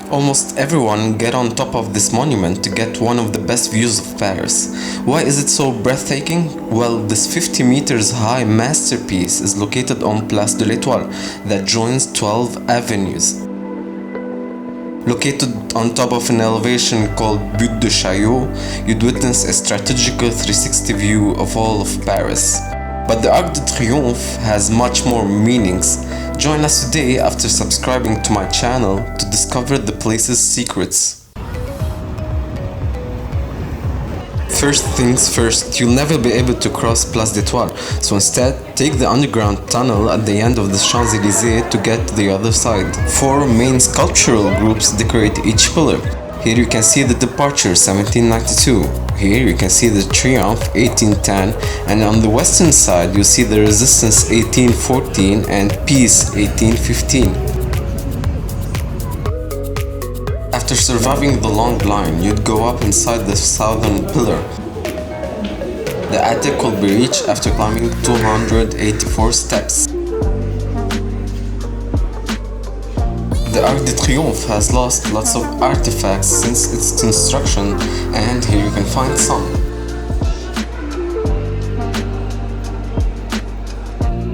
Almost everyone get on top of this monument to get one of the best views of Paris. Why is it so breathtaking? Well, this 50 meters high masterpiece is located on Place de l'Étoile that joins 12 avenues. Located on top of an elevation called Butte de Chaillot, you'd witness a strategical 360 view of all of Paris. But the Arc de Triomphe has much more meanings. Join us today after subscribing to my channel to discover the place's secrets. First things first, you'll never be able to cross Place d'Étoile, so instead take the underground tunnel at the end of the Champs-Élysées to get to the other side. 4 main sculptural groups decorate each pillar. Here you can see the Departure 1792, here you can see the Triomphe 1810, and on the western side you'll see the Resistance 1814 and Peace 1815. After surviving the long line, you'd go up inside the southern pillar. The attic will be reached after climbing 284 steps. The Arc de Triomphe has lost lots of artifacts since its construction, and here you can find some.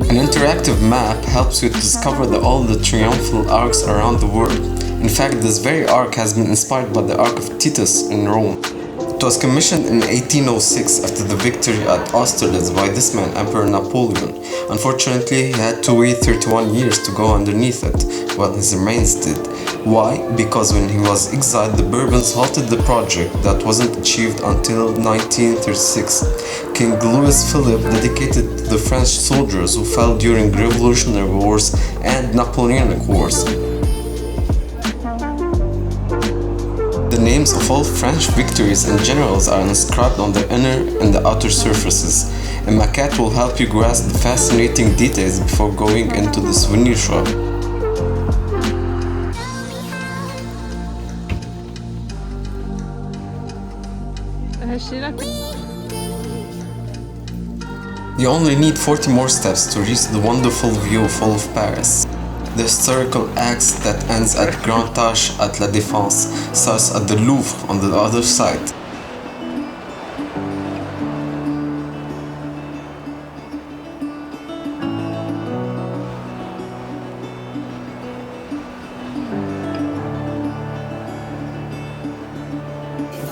An interactive map helps you to discover all the triumphal arcs around the world. In fact, this very arc has been inspired by the Arc of Titus in Rome. It was commissioned in 1806 after the victory at Austerlitz by this man, Emperor Napoleon. Unfortunately, he had to wait 31 years to go underneath it, while his remains did. Why? Because when he was exiled, the Bourbons halted the project that wasn't achieved until 1936. King Louis Philippe dedicated to the French soldiers who fell during Revolutionary Wars and Napoleonic Wars. The names of all French victories and generals are inscribed on the inner and the outer surfaces. A maquette will help you grasp the fascinating details before going into the souvenir shop. You only need 40 more steps to reach the wonderful view of all of Paris. The historical axe that ends at Grand Arche at La Défense starts at the Louvre on the other side.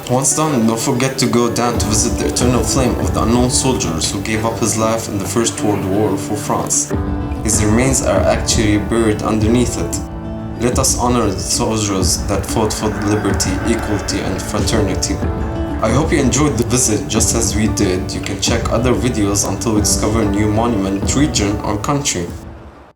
Once done, don't forget to go down to visit the eternal flame of the unknown soldiers who gave up his life in the First World War for France. His remains are actually buried underneath it. Let us honor the soldiers that fought for liberty, equality, and fraternity. I hope you enjoyed the visit just as we did. You can check other videos until we discover a new monument, region, or country.